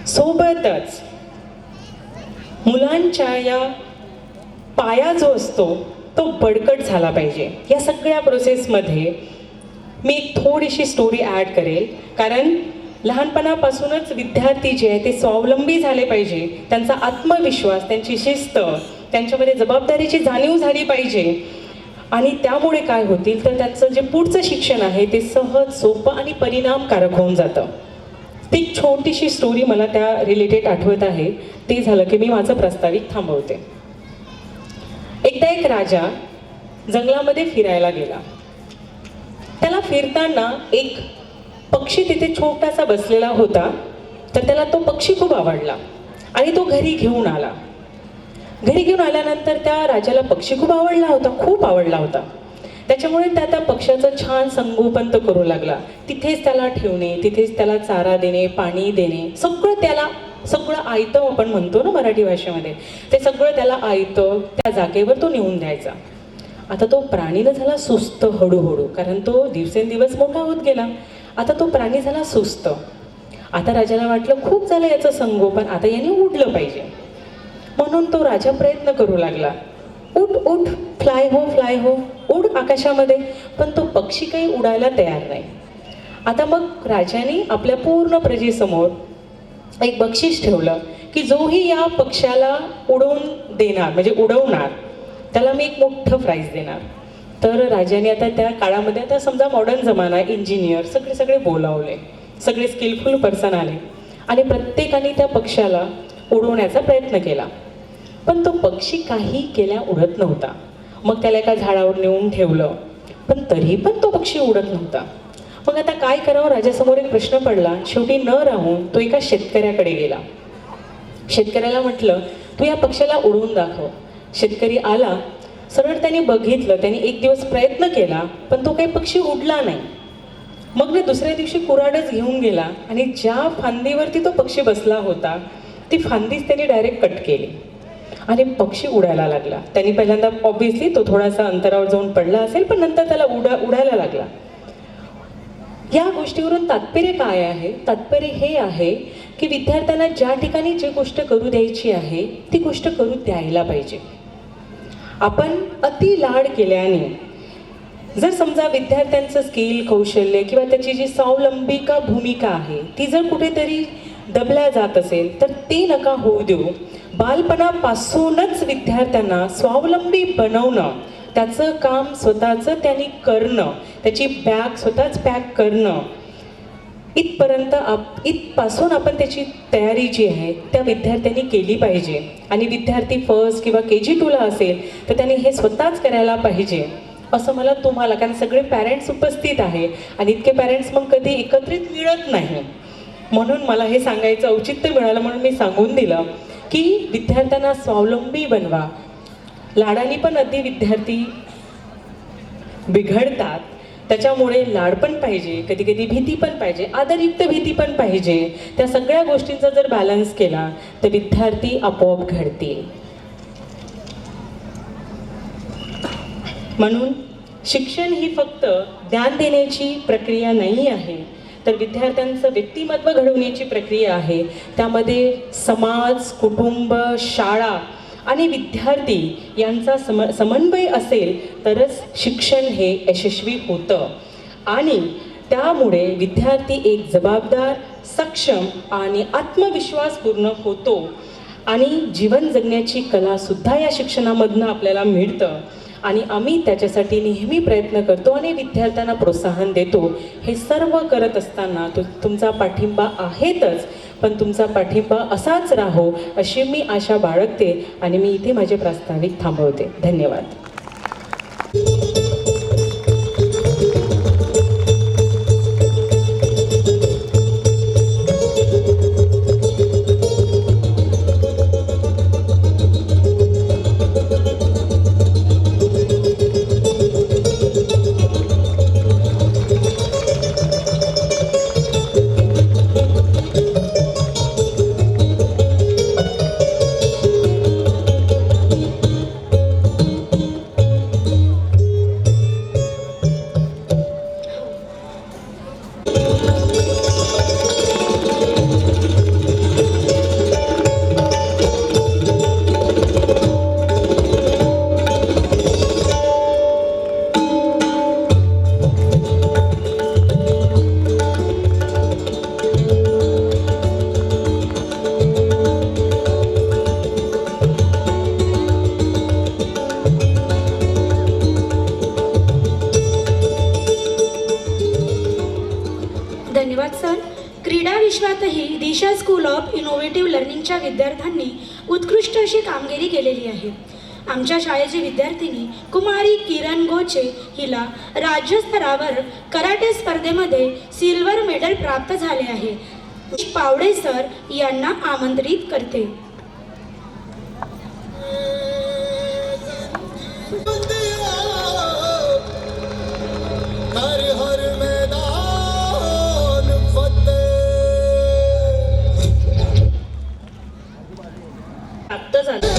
सोबतच मुलांच्या या पाया जो असतो तो बळकट झाला पाहिजे. या सगळ्या प्रोसेसमध्ये मी एक थोडीशी स्टोरी ॲड करेल, कारण लहानपणापासूनच विद्यार्थी जे आहे ते स्वावलंबी झाले पाहिजे, त्यांचा आत्मविश्वास, त्यांची शिस्त, त्यांच्यामध्ये जबाबदारीची जाणीव झाली पाहिजे. आणि त्यामुळे काय होतील तर त्यांचं जे पुढचं शिक्षण आहे ते सहज, सोपं आणि परिणामकारक होऊन जातं. ती एक छोटीशी स्टोरी मला त्या रिलेटेड आठवत आहे. ते झालं की मी माझं प्रास्ताविक थांबवते. एकदा एक राजा जंगलामध्ये फिरायला गेला. त्याला फिरताना एक पक्षी तिथे छोटासा बसलेला होता, तर त्याला तो पक्षी खूप आवडला आणि तो घरी घेऊन आला. घरी घेऊन आल्यानंतर त्या राजाला पक्षी खूप आवडला होता. त्याच्यामुळे त्या पक्ष्याचं छान संगोपन तो करू लागला. तिथेच त्याला ठेवणे, तिथेच त्याला चारा देणे, पाणी देणे, सगळं आयतं आपण म्हणतो ना मराठी भाषेमध्ये, ते सगळं त्याला आयतं त्या जागेवर तो नेऊन द्यायचा. आता तो प्राणीनं झाला सुस्त हळूहळू, कारण तो दिवसेंदिवस मोठा होत गेला. आता तो प्राणी झाला सुस्त. आता राजाला वाटलं खूप झालं याचं संगोपन, आता याने उडलं पाहिजे. म्हणून तो राजा प्रयत्न करू लागला, उठ उठ, फ्लाय हो, उड आकाशामध्ये. पण तो पक्षी काही उडायला तयार नाही. आता मग राजाने आपल्या पूर्ण प्रजेसमोर एक बक्षीस ठेवलं की जोही या पक्षाला उडवून देणार, म्हणजे उडवणार, त्याला मी एक मोठं प्राईज देणार. तर राजाने आता त्या काळामध्ये, आता समजा मॉडर्न जमाना, इंजिनियर सगळे बोलावले, सगळे स्किलफुल पर्सन आले आणि प्रत्येकाने त्या पक्षाला उडवण्याचा प्रयत्न केला. पण तो पक्षी काही केल्या उडत नव्हता. मग त्याला एका झाडावर नेऊन ठेवलं, पण तरी पण तो पक्षी उडत नव्हता. मग आता काय करावं, राजासमोर एक प्रश्न पडला. शेवटी न राहून तो एका शेतकऱ्याकडे गेला. शेतकऱ्याला म्हटलं तू या पक्षाला उडवून दाखव. शेतकरी आला, सरळ त्याने बघितलं, त्याने एक दिवस प्रयत्न केला पण तो काही पक्षी उडला नाही. मग ना दुसऱ्या दिवशी कुऱ्हाडच घेऊन गेला आणि ज्या फांदीवरती तो पक्षी बसला होता ती फांदीच त्याने डायरेक्ट कट केली आणि पक्षी उडायला लागला. त्यांनी पहिल्यांदा ऑब्व्हियसली तो थोडासा अंतरावर जाऊन पडला असेल, पण नंतर त्याला उडायला लागला. या गोष्टीवरून तात्पर्य काय आहे? तात्पर्य हे आहे की विद्यार्थ्यांना ज्या ठिकाणी जी गोष्ट करू द्यायची आहे ती गोष्ट करू द्यायला पाहिजे. आपण अति लाड केल्याने जर समजा विद्यार्थ्यांचं स्किल, कौशल्य किंवा त्याची जी स्वावलंबिका भूमिका आहे ती जर कुठेतरी दबल्या जात असेल तर ते नका होऊ देऊ. बालपणापासूनच विद्यार्थ्यांना स्वावलंबी बनवणं, त्याचं काम स्वतःचं त्यांनी करणं, त्याची बॅग स्वतःच पॅक करणं, इथपासून आपण त्याची तयारी जी आहे त्या विद्यार्थ्यांनी केली पाहिजे. आणि विद्यार्थी फर्स्ट किंवा KG2ला असेल तर त्यांनी हे स्वतःच करायला पाहिजे असं मला तुम्हाला, कारण सगळे पॅरेंट्स उपस्थित आहे आणि इतके पॅरेंट्स मग कधी एकत्रित मिळत नाही, म्हणून मला हे सांगायचं औचित्य मिळालं म्हणून मी सांगून दिलं की विद्यार्थ्यांना स्वावलंबी बनवा. लाडाने पण अगदी विद्यार्थी बिघडतात. त्याच्यामुळे लाड पण पाहिजे, कधी कधी भीती पण पाहिजे, आदरयुक्त भीती पण पाहिजे. त्या सगळ्या गोष्टींचा जर बॅलन्स केला तर विद्यार्थी आपोआप घडतील. म्हणून शिक्षण ही फक्त ज्ञान देण्याची प्रक्रिया नाही आहे, तर विद्यार्थ्यांचं व्यक्तिमत्व घडवण्याची प्रक्रिया आहे. त्यामध्ये समाज, कुटुंब, शाळा आणि विद्यार्थी यांचा समन्वय असेल तरच शिक्षण हे यशस्वी होतं. आणि त्यामुळे विद्यार्थी एक जबाबदार, सक्षम आणि आत्मविश्वासपूर्ण होतो. आणि जीवन जगण्याची कलासुद्धा या शिक्षणामधनं आपल्याला मिळतं. आणि आम्ही त्याच्यासाठी नेहमी प्रयत्न करतो आणि विद्यार्थ्यांना प्रोत्साहन देतो. हे सर्व करत असताना तुमचा पाठिंबा आहेतच, पण तुमचा पाठिंबा असाच राहो अशी मी आशा बाळगते. आणि मी इथे माझे प्रास्ताविक थांबवते. धन्यवाद. धन्यवाद सर. क्रीडा विश्वातही दिशा स्कूल ऑफ इनोव्हेटिव्ह लर्निंगच्या विद्यार्थ्यांनी उत्कृष्ट अशी कामगिरी केलेली आहे. आमच्या शाळेची विद्यार्थिनी कुमारी किरण गोचे हिला राज्यस्तरावर कराटे स्पर्धेमध्ये सिल्वर मेडल प्राप्त झाले आहे. पावडे सर यांना आमंत्रित करते. हर हर मैदान फतेह. प्राप्त झालं.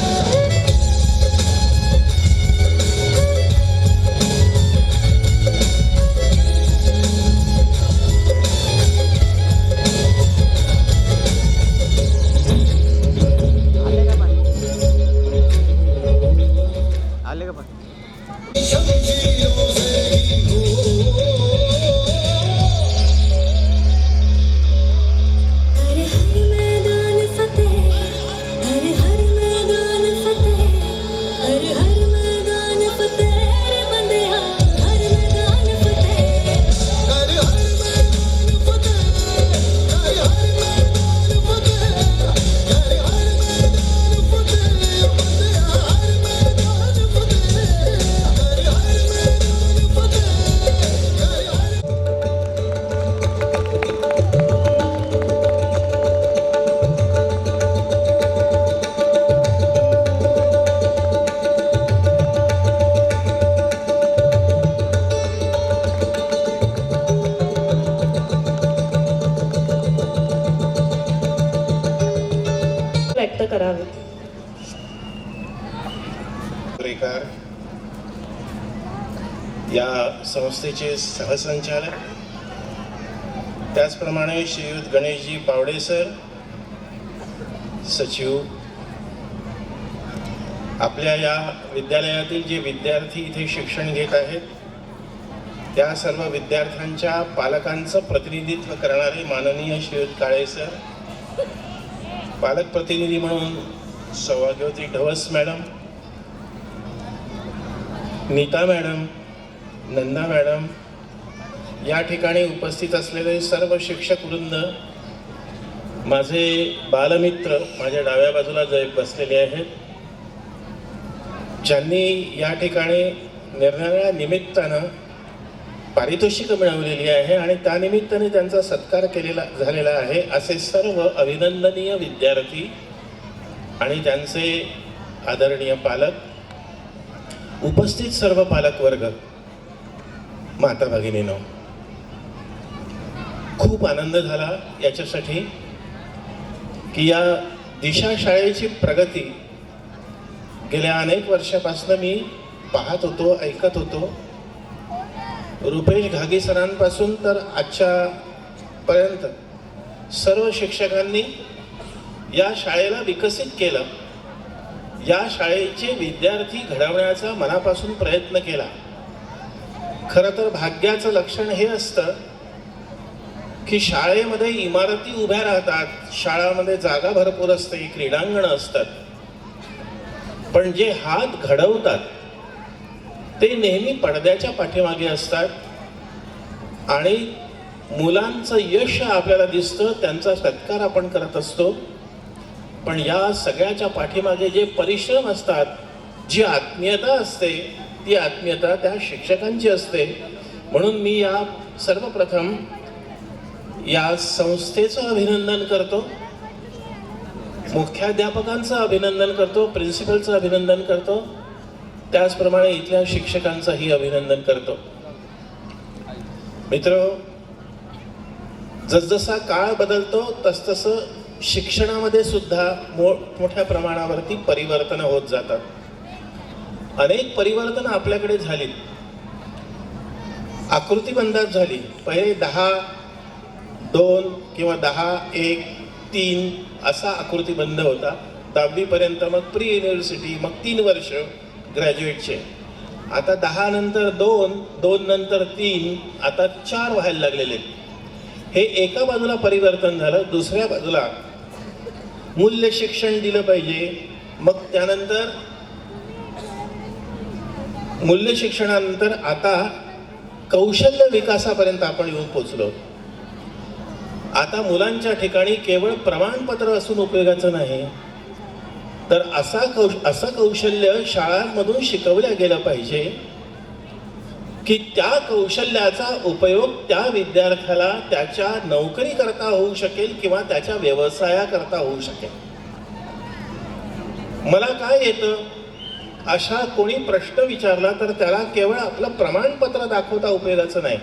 व्यक्त करावे. या संस्थेचे सहसंचालक, त्याचप्रमाणे श्रीयुत गणेशजी पावडे सर, सचिव, आपल्या या विद्यालयातील जे विद्यार्थी इथे शिक्षण घेत आहेत त्या सर्व विद्यार्थ्यांच्या पालकांचं प्रतिनिधित्व करणारे माननीय श्रीयुत काळे सर, पालक प्रतिनिधी म्हणून सौभाग्यवती Dhavas madam, Nita madam, Nanda madam, या ठिकाणी उपस्थित असलेले सर्व शिक्षक वृंद, माझे बालमित्र माझ्या डाव्या बाजूला जे बसलेले आहेत, ज्यांनी या ठिकाणी निरनिराळ्या निमित्तानं पारितोषिकं मिळवलेली आहे आणि त्यानिमित्ताने त्यांचा सत्कार झालेला आहे, असे सर्व अभिनंदनीय विद्यार्थी आणि त्यांचे आदरणीय पालक, उपस्थित सर्व पालक वर्ग, माता भगिनींनो, खूप आनंद झाला याच्यासाठी की या दिशा शाळेची प्रगती गेल्या अनेक वर्षापासून मी पाहत होतो, ऐकत होतो. रुपेश घागे सरांपासून तर आजच्यापर्यंत सर्व शिक्षकांनी या शाळेला विकसित केलं, या शाळेचे विद्यार्थी घडवण्याचा मनापासून प्रयत्न केला. खरं तर भाग्याचं लक्षण हे असतं की शाळेमध्ये इमारती उभ्या राहतात, शाळामध्ये जागा भरपूर असते, क्रीडांगणं असतात, पण जे हात घडवतात ते नेहमी पडद्याच्या पाठीमागे असतात आणि मुलांचं यश आपल्याला दिसतं, त्यांचा सत्कार आपण करत असतो. पण या सगळ्याच्या पाठीमागे जे परिश्रम असतात, जी आत्मीयता असते, ती आत्मीयता त्या शिक्षकांची असते. म्हणून मी या सर्वप्रथम या संस्थेचं अभिनंदन करतो, मुख्याध्यापकांचं अभिनंदन करतो, प्रिन्सिपलचं अभिनंदन करतो, त्याचप्रमाणे इथल्या शिक्षकांचंही अभिनंदन करतो. मित्र, जसजसा काळ बदलतो तसतसं शिक्षणामध्ये सुद्धा मोठ्या प्रमाणावरती परिवर्तन होत जातात. अनेक परिवर्तन आपल्याकडे झाली, आकृतीबंधात झाली. पहिले 10-2 किंवा 10-1-3 असा आकृतीबंध होता. 10वी पर्यंत, मग प्री युनिव्हर्सिटी, मग 3 वर्ष ग्रॅज्युएटचे. आता 10 नंतर 2 नंतर 3, आता 4 व्हायला लागलेले. हे एका बाजूला परिवर्तन झालं. दुसऱ्या बाजूला मूल्य शिक्षण दिलं पाहिजे. मग त्यानंतर मूल्य शिक्षणानंतर आता कौशल्य विकासापर्यंत आपण येऊन पोचलो. आता मुलांच्या ठिकाणी केवळ प्रमाणपत्र असून उपयोगाचं नाही, तर असं कौशल्य शाळांमधून शिकवल्या गेलं पाहिजे की त्या कौशल्याचा उपयोग त्या विद्यार्थ्याला त्याच्या नोकरीकरता होऊ शकेल किंवा त्याच्या व्यवसायाकरता होऊ शकेल. मला काय येतं अशा कोणी प्रश्न विचारला तर त्याला केवळ आपलं प्रमाणपत्र दाखवता उपयोगाचं नाही.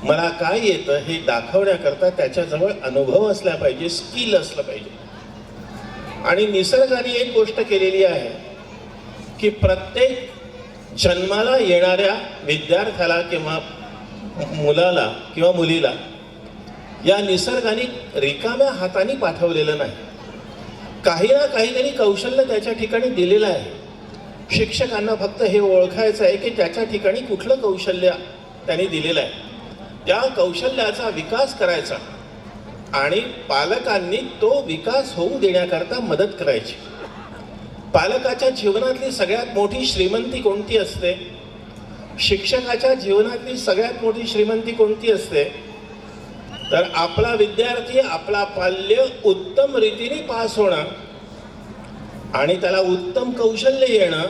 मला काय येतं हे दाखवण्याकरता त्याच्याजवळ अनुभव असला पाहिजे, स्किल असलं पाहिजे. आणि निसर्गाने एक गोष्ट केलेली आहे की प्रत्येक जन्माला येणाऱ्या विद्यार्थ्याला किंवा मुलाला किंवा मुलीला या निसर्गाने रिकाम्या हाताने पाठवलेलं नाही. काही ना काहीतरी कौशल्य त्याच्या ठिकाणी दिलेलं आहे. शिक्षकांना फक्त हे ओळखायचं आहे की त्याच्या ठिकाणी कुठलं कौशल्य त्यांनी दिलेलं आहे, त्या कौशल्याचा विकास करायचा आणि पालकांनी तो विकास होऊ देण्याकरता मदत करायची. पालकाच्या जीवनातली सगळ्यात मोठी श्रीमंती कोणती असते? शिक्षकाच्या जीवनातली सगळ्यात मोठी श्रीमंती कोणती असते? तर आपला विद्यार्थी, आपला पाल्य उत्तम रीतीने पास होणं आणि त्याला उत्तम कौशल्य येणं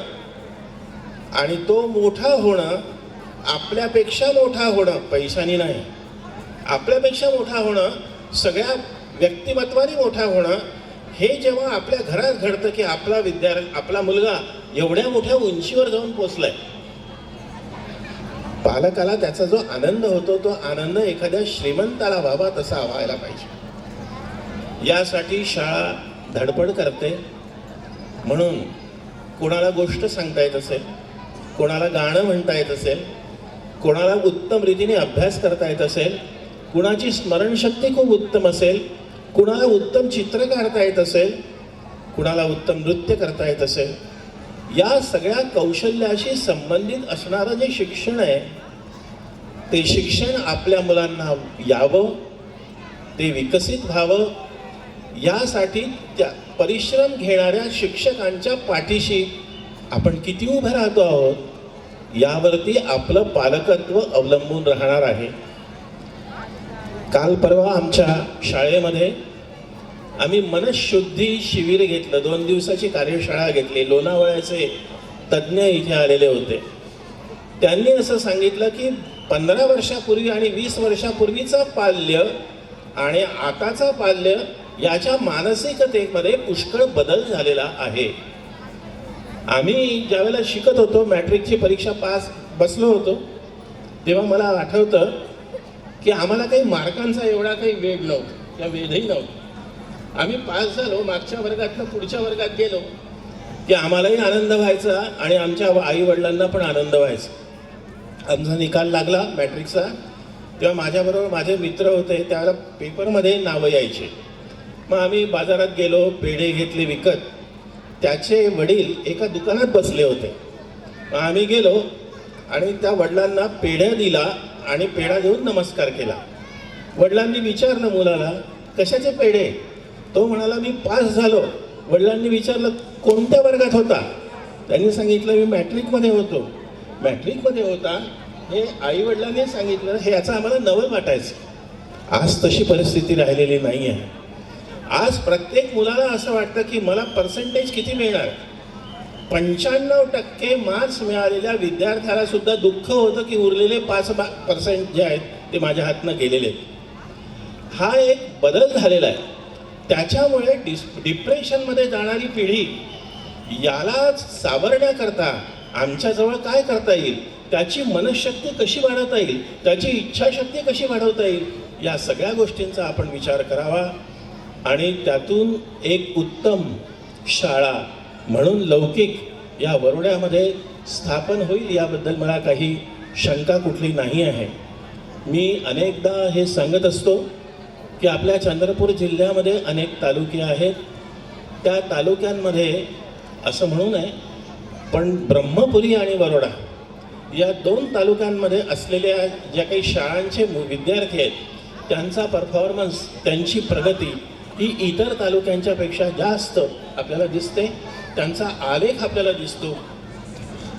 आणि तो मोठा होणं, आपल्यापेक्षा मोठा होणं, पैशानी नाही, आपल्यापेक्षा मोठा होणं, सगळ्या व्यक्तिमत्वाने मोठा होणं. हे जेव्हा आपल्या घरात घडतं की आपला मुलगा एवढ्या मोठ्या उंचीवर जाऊन पोचलाय, पालकाला त्याचा जो आनंद होतो तो आनंद एखाद्या श्रीमंताला व्हावा तसा व्हायला पाहिजे. यासाठी शाळा धडपड करते. म्हणून कोणाला गोष्ट सांगता येत असेल, कोणाला गाणं म्हणता येत असेल, कोणाला उत्तम रीतीने अभ्यास करता येत असेल, कुणाची स्मरणशक्ती खूप उत्तम असेल, कुणाला उत्तम चित्र काढता येत असेल, कुणाला उत्तम नृत्य करता येत असेल, या सगळ्या कौशल्याशी संबंधित असणारं जे शिक्षण आहे ते शिक्षण आपल्या मुलांना यावं, ते विकसित व्हावं, यासाठी त्या परिश्रम घेणाऱ्या शिक्षकांच्या पाठीशी आपण किती उभे राहतो आहोत यावरती आपलं पालकत्व अवलंबून राहणार आहे. काल परवा आमच्या शाळेमध्ये आम्ही मनशुद्धी शिबिर घेतलं. 2 दिवसाची कार्यशाळा घेतली. लोणावळ्याचे तज्ज्ञ इथे आलेले होते. त्यांनी असं सांगितलं की 15 वर्षापूर्वी आणि 20 वर्षापूर्वीचं पाल्य आणि आताचं पाल्य याच्या मानसिकतेमध्ये पुष्कळ बदल झालेला आहे. आम्ही ज्यावेळेला शिकत होतो, मॅट्रिकची परीक्षा पास बसलो होतो, तेव्हा मला आठवतं की आम्हाला काही मार्कांचा एवढा काही वेग नव्हता, या वेधही नव्हता. आम्ही पास झालो, मागच्या वर्गातनं पुढच्या वर्गात गेलो की आम्हालाही आनंद व्हायचा आणि आमच्या आईवडिलांना पण आनंद व्हायचा. आमचा निकाल लागला मॅट्रिकचा, तेव्हा माझ्याबरोबर माझे मित्र होते, त्यावेळेला पेपरमध्ये नावं यायचे. मग आम्ही बाजारात गेलो, पेढे घेतले विकत. त्याचे वडील एका दुकानात बसले होते. मग आम्ही गेलो आणि त्या वडिलांना पेढ्या दिला आणि पेढा देऊन नमस्कार केला. वडिलांनी विचारलं मुलाला, कशाचे पेढे? तो म्हणाला, मी पास झालो. वडिलांनी विचारलं, कोणत्या वर्गात होता? त्यांनी सांगितलं, मी मॅट्रिकमध्ये होतो. मॅट्रिकमध्ये होता हे आई वडिलांनी सांगितलं, हे याचं आम्हाला नवल वाटायचं. आज तशी परिस्थिती राहिलेली नाही आहे. आज प्रत्येक मुलाला असं वाटतं की मला पर्सेंटेज किती मिळणार. 95% मार्क्स मिळालेल्या विद्यार्थ्याला सुद्धा दुःख होतं की उरलेले 5% जे आहेत ते माझ्या हातनं गेलेले आहेत. हा एक बदल झालेला आहे. त्याच्यामुळे डिप्रेशनमध्ये जाणारी पिढी, याला सावरण्याकरता आमच्याजवळ काय करता येईल, त्याची मनशक्ती कशी वाढवता येईल, त्याची इच्छाशक्ती कशी वाढवता येईल, या सगळ्या गोष्टींचा आपण विचार करावा आणि त्यातून एक उत्तम शाळा म्हणून लौकिक या वरोड्यामध्ये स्थापन होईल याबद्दल मला काही शंका कुठली नाही आहे. मी अनेकदा हे सांगत असतो की आपल्या चंद्रपूर जिल्ह्यामध्ये अनेक तालुके आहेत. त्या तालुक्यांमध्ये असं म्हणू नये, पण ब्रह्मपुरी आणि वरोडा या 2 तालुक्यांमध्ये असलेल्या ज्या काही शाळांचे विद्यार्थी आहेत, त्यांचा परफॉर्मन्स, त्यांची प्रगती ही इतर तालुक्यांच्यापेक्षा जास्त आपल्याला दिसते. त्यांचा आलेख आपल्याला दिसतो.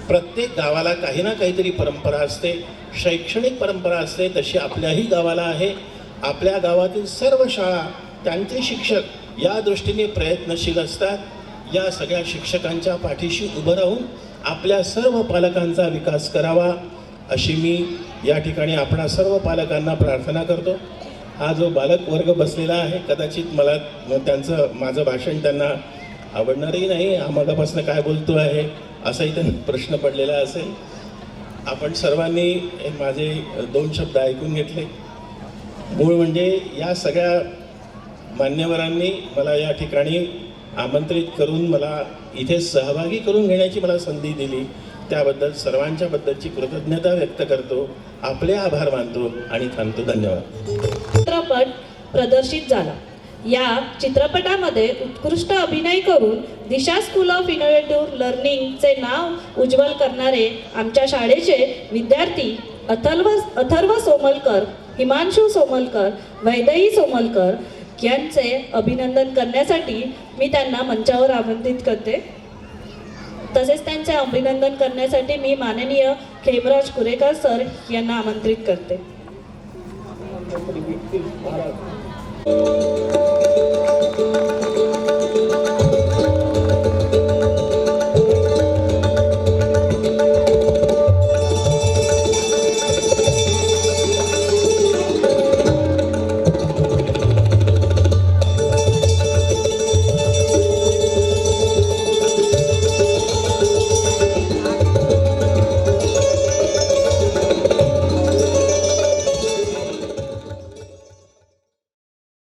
प्रत्येक गावाला काही ना काहीतरी परंपरा असते, शैक्षणिक परंपरा असते, तशी आपल्याही गावाला आहे. आपल्या गावातील सर्व शाळा, त्यांचे शिक्षक या दृष्टीने प्रयत्नशील असतात. या सगळ्या शिक्षकांच्या पाठीशी उभं राहून आपल्या सर्व पालकांचा विकास करावा अशी मी या ठिकाणी आपणा सर्व पालकांना प्रार्थना करतो. हा जो बालक वर्ग बसलेला आहे, कदाचित मला माझं भाषण त्यांना आवडणारही नाही. हा मगापासून काय बोलतो आहे असाही त्यांना प्रश्न पडलेला असेल. आपण सर्वांनी माझे 2 शब्द ऐकून घेतले. मूळ म्हणजे या सगळ्या मान्यवरांनी मला या ठिकाणी आमंत्रित करून मला इथे सहभागी करून घेण्याची मला संधी दिली, त्याबद्दल सर्वांच्या बद्दलची कृतज्ञता व्यक्त करतो. आपले आभार मानतो आणि थांबतो. धन्यवाद. चित्रपट प्रदर्शित झाला. या चित्रपटामध्ये उत्कृष्ट अभिनय करून दिशा स्कूल ऑफ इनोव्हेटिव्ह लर्निंगचे नाव उज्ज्वल करणारे आमच्या शाळेचे विद्यार्थी अथर्व सोमलकर, हिमांशू सोमलकर, वैदेही सोमलकर यांचे अभिनंदन करण्यासाठी मी त्यांना मंचावर आमंत्रित करते. तसेच त्यांचे अभिनंदन करण्यासाठी मी माननीय खेमराज कुरेकर सर यांना आमंत्रित करते. Thank you.